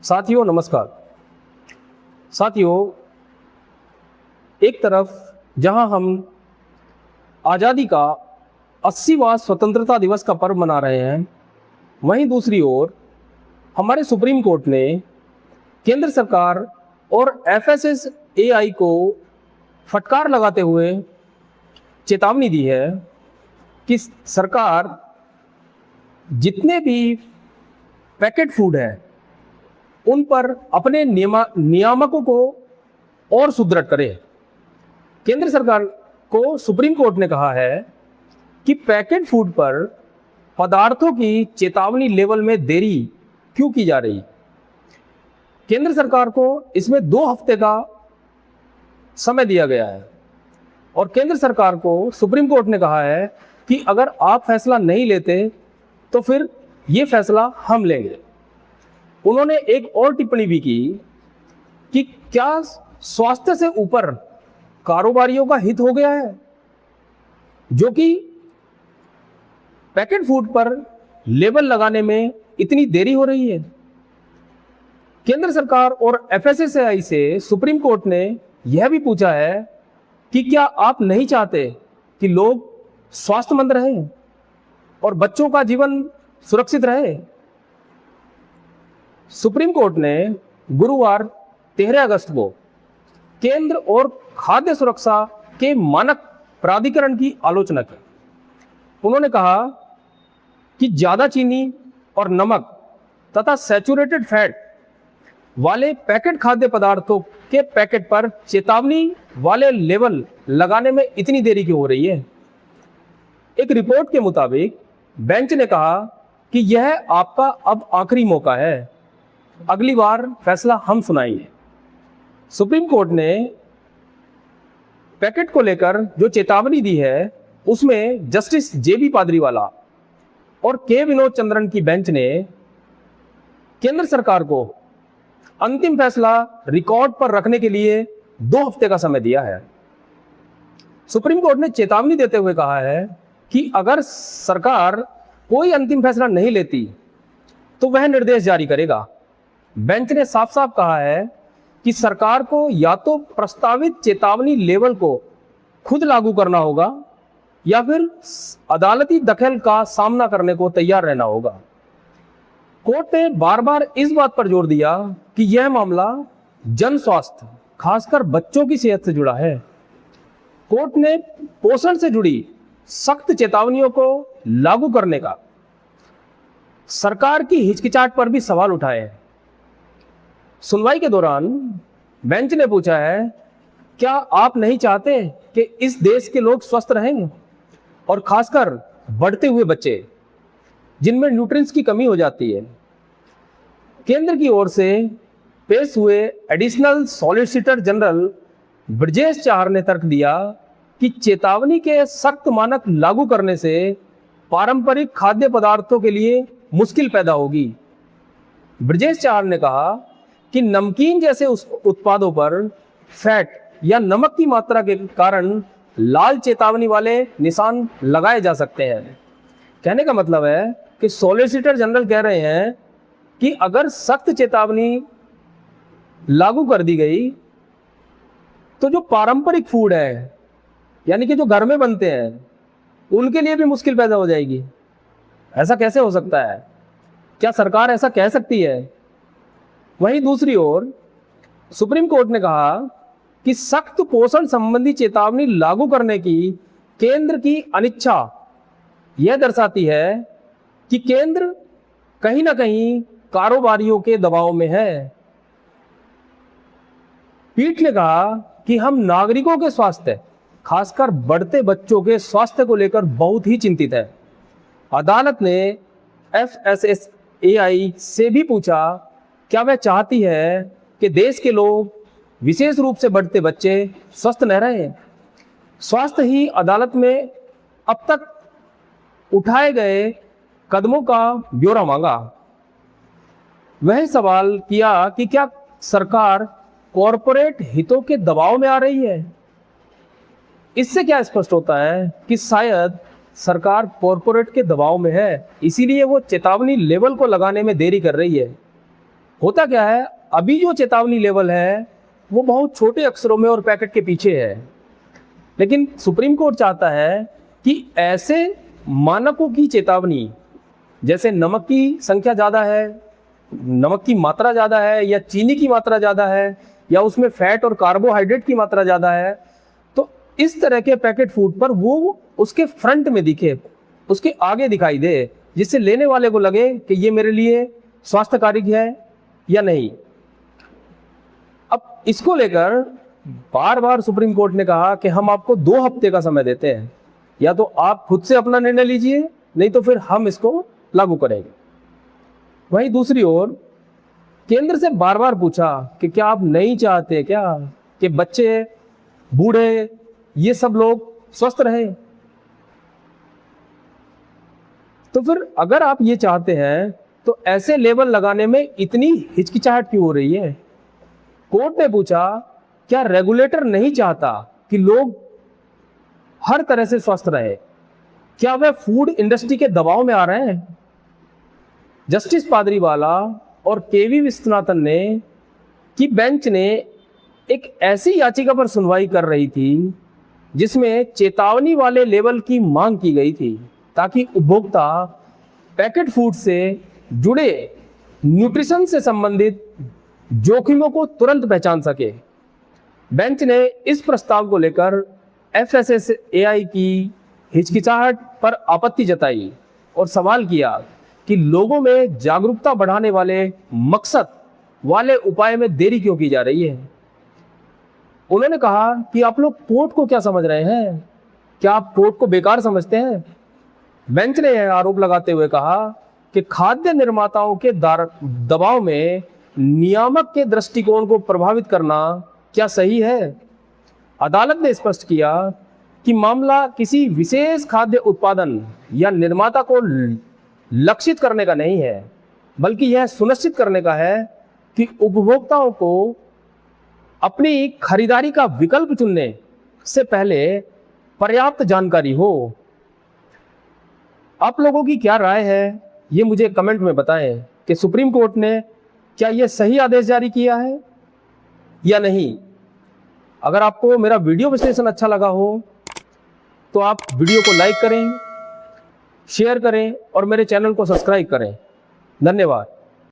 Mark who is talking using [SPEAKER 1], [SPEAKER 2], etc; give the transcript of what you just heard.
[SPEAKER 1] साथियों नमस्कार। साथियों, एक तरफ जहां हम आज़ादी का 80वां स्वतंत्रता दिवस का पर्व मना रहे हैं, वहीं दूसरी ओर हमारे सुप्रीम कोर्ट ने केंद्र सरकार और एफएसएसएआई को फटकार लगाते हुए चेतावनी दी है कि सरकार जितने भी पैकेट फूड है उन पर अपने नियामकों को और सुदृढ़ करे। केंद्र सरकार को सुप्रीम कोर्ट ने कहा है कि पैकेट फूड पर पदार्थों की चेतावनी लेवल में देरी क्यों की जा रही। केंद्र सरकार को इसमें 2 हफ्ते का समय दिया गया है और केंद्र सरकार को सुप्रीम कोर्ट ने कहा है कि अगर आप फैसला नहीं लेते तो फिर ये फैसला हम लेंगे। उन्होंने एक और टिप्पणी भी की कि क्या स्वास्थ्य से ऊपर कारोबारियों का हित हो गया है, जो कि पैकेट फूड पर लेबल लगाने में इतनी देरी हो रही है। केंद्र सरकार और एफएसएसएआई से सुप्रीम कोर्ट ने यह भी पूछा है कि क्या आप नहीं चाहते कि लोग स्वास्थ्यमंद रहें और बच्चों का जीवन सुरक्षित रहे। सुप्रीम कोर्ट ने गुरुवार 13 अगस्त को केंद्र और खाद्य सुरक्षा के मानक प्राधिकरण की आलोचना की। उन्होंने कहा कि ज्यादा चीनी और नमक तथा सैचुरेटेड फैट वाले पैकेट खाद्य पदार्थों के पैकेट पर चेतावनी वाले लेबल लगाने में इतनी देरी क्यों हो रही है। एक रिपोर्ट के मुताबिक बेंच ने कहा कि यह आपका अब आखिरी मौका है, अगली बार फैसला हम सुनाएंगे। सुप्रीम कोर्ट ने पैकेट को लेकर जो चेतावनी दी है उसमें जस्टिस जेबी पादरीवाला और के विनोद चंद्रन की बेंच ने केंद्र सरकार को अंतिम फैसला रिकॉर्ड पर रखने के लिए 2 हफ्ते का समय दिया है। सुप्रीम कोर्ट ने चेतावनी देते हुए कहा है कि अगर सरकार कोई अंतिम फैसला नहीं लेती तो वह निर्देश जारी करेगा। बेंच ने साफ साफ कहा है कि सरकार को या तो प्रस्तावित चेतावनी लेवल को खुद लागू करना होगा या फिर अदालती दखल का सामना करने को तैयार रहना होगा। कोर्ट ने बार बार इस बात पर जोर दिया कि यह मामला जन स्वास्थ्य, खासकर बच्चों की सेहत से जुड़ा है। कोर्ट ने पोषण से जुड़ी सख्त चेतावनियों को लागू करने का सरकार की हिचकिचाहट पर भी सवाल उठाए हैं। सुनवाई के दौरान बेंच ने पूछा है, क्या आप नहीं चाहते कि इस देश के लोग स्वस्थ रहें और खासकर बढ़ते हुए बच्चे जिनमें न्यूट्रिएंट्स की कमी हो जाती है। केंद्र की ओर से पेश हुए additional solicitor general Brajesh Chahar ने तर्क दिया कि चेतावनी के सख्त मानक लागू करने से पारंपरिक खाद्य पदार्थों के लिए मुश्किल पैदा होगी। ब्रजेश चाहर ने कहा कि नमकीन जैसे उस उत्पादों पर फैट या नमक की मात्रा के कारण लाल चेतावनी वाले निशान लगाए जा सकते हैं। कहने का मतलब है कि सॉलिसिटर जनरल कह रहे हैं कि अगर सख्त चेतावनी लागू कर दी गई तो जो पारंपरिक फूड है, यानी कि जो घर में बनते हैं, उनके लिए भी मुश्किल पैदा हो जाएगी। ऐसा कैसे हो सकता है? क्या सरकार ऐसा कह सकती है? वहीं दूसरी ओर सुप्रीम कोर्ट ने कहा कि सख्त पोषण संबंधी चेतावनी लागू करने की केंद्र की अनिच्छा यह दर्शाती है कि केंद्र कहीं ना कहीं कारोबारियों के दबाव में है। पीठ ने कहा कि हम नागरिकों के स्वास्थ्य, खासकर बढ़ते बच्चों के स्वास्थ्य को लेकर बहुत ही चिंतित है। अदालत ने एफएसएसएआई से भी पूछा, क्या वह चाहती है कि देश के लोग, विशेष रूप से बढ़ते बच्चे, स्वस्थ न रहें। स्वास्थ्य ही अदालत में अब तक उठाए गए कदमों का ब्यौरा मांगा। वह सवाल किया कि क्या सरकार कॉरपोरेट हितों के दबाव में आ रही है। इससे क्या स्पष्ट होता है कि शायद सरकार कॉरपोरेट के दबाव में है, इसीलिए वो चेतावनी लेवल को लगाने में देरी कर रही है। होता क्या है, अभी जो चेतावनी लेवल है वो बहुत छोटे अक्षरों में और पैकेट के पीछे है, लेकिन सुप्रीम कोर्ट चाहता है कि ऐसे मानकों की चेतावनी, जैसे नमक की संख्या ज़्यादा है, नमक की मात्रा ज़्यादा है, या चीनी की मात्रा ज़्यादा है, या उसमें फैट और कार्बोहाइड्रेट की मात्रा ज़्यादा है, तो इस तरह के पैकेट फूड पर वो उसके फ्रंट में दिखे, उसके आगे दिखाई दे, जिससे लेने वाले को लगे कि ये मेरे लिए स्वास्थ्यकारी है या नहीं। अब इसको लेकर बार बार सुप्रीम कोर्ट ने कहा कि हम आपको 2 हफ्ते का समय देते हैं, या तो आप खुद से अपना निर्णय लीजिए, नहीं तो फिर हम इसको लागू करेंगे। वहीं दूसरी ओर केंद्र से बार बार पूछा कि क्या आप नहीं चाहते क्या कि बच्चे, बूढ़े, ये सब लोग स्वस्थ रहें। तो फिर अगर आप ये चाहते हैं तो ऐसे लेबल लगाने में इतनी हिचकिचाहट क्यों हो रही है? कोर्ट ने पूछा, क्या रेगुलेटर नहीं चाहता कि लोग हर तरह से स्वस्थ रहे? क्या वह फूड इंडस्ट्री के दबाव में आ रहे हैं? जस्टिस पादरीवाला और केवी विश्वनाथन ने की बेंच ने एक ऐसी याचिका पर सुनवाई कर रही थी जिसमें चेतावनी वाले लेबल की मांग की गई थी, ताकि उपभोक्ता पैकेट फूड से जुड़े न्यूट्रिशन से संबंधित जोखिमों को तुरंत पहचान सके। बेंच ने इस प्रस्ताव को लेकर FSSAI की हिचकिचाहट पर आपत्ति जताई और सवाल किया कि लोगों में जागरूकता बढ़ाने वाले मकसद वाले उपाय में देरी क्यों की जा रही है। उन्होंने कहा कि आप लोग कोर्ट को क्या समझ रहे हैं? क्या आप कोर्ट को बेकार समझते हैं? बेंच ने यह आरोप लगाते हुए कहा कि खाद्य निर्माताओं के दबाव में नियामक के दृष्टिकोण को प्रभावित करना क्या सही है? अदालत ने स्पष्ट किया कि मामला किसी विशेष खाद्य उत्पादन या निर्माता को लक्षित करने का नहीं है, बल्कि यह सुनिश्चित करने का है कि उपभोक्ताओं को अपनी खरीदारी का विकल्प चुनने से पहले पर्याप्त जानकारी हो। आप लोगों की क्या राय है, ये मुझे कमेंट में बताएं कि सुप्रीम कोर्ट ने क्या यह सही आदेश जारी किया है या नहीं। अगर आपको मेरा वीडियो विश्लेषण अच्छा लगा हो तो आप वीडियो को लाइक करें, शेयर करें और मेरे चैनल को सब्सक्राइब करें। धन्यवाद।